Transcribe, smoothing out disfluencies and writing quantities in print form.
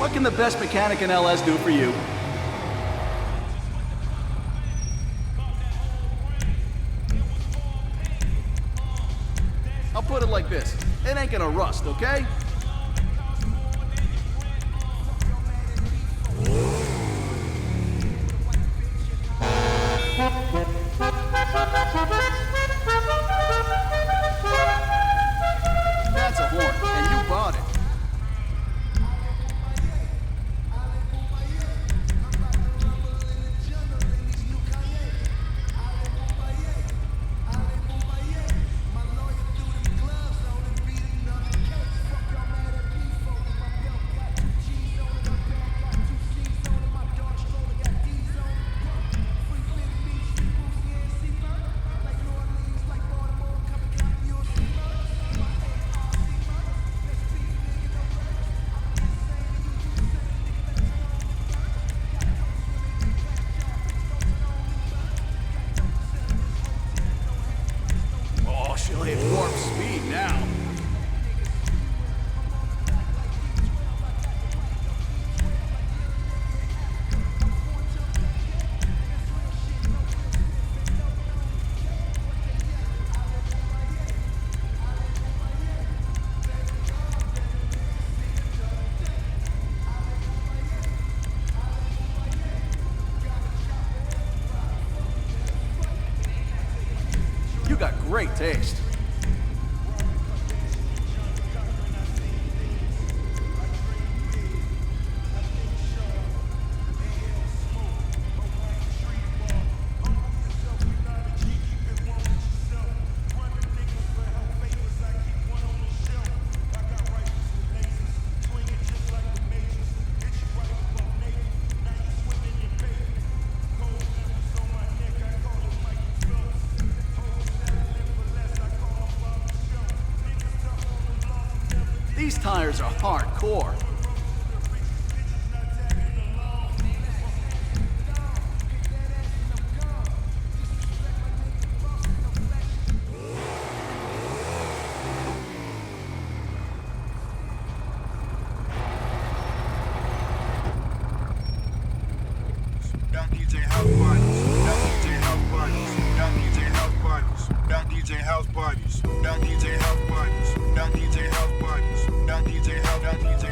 What can the best mechanic in LS do for you? I'll put it like this. It ain't gonna rust, okay? That's a horn, and you bought it. She'll hit warp speed now. You got great taste. These tires are hardcore. Young DJ house parties. Young DJ house parties. Young DJ house parties. Young DJ house parties. Young DJ house parties. Young DJ house parties. Young DJ house.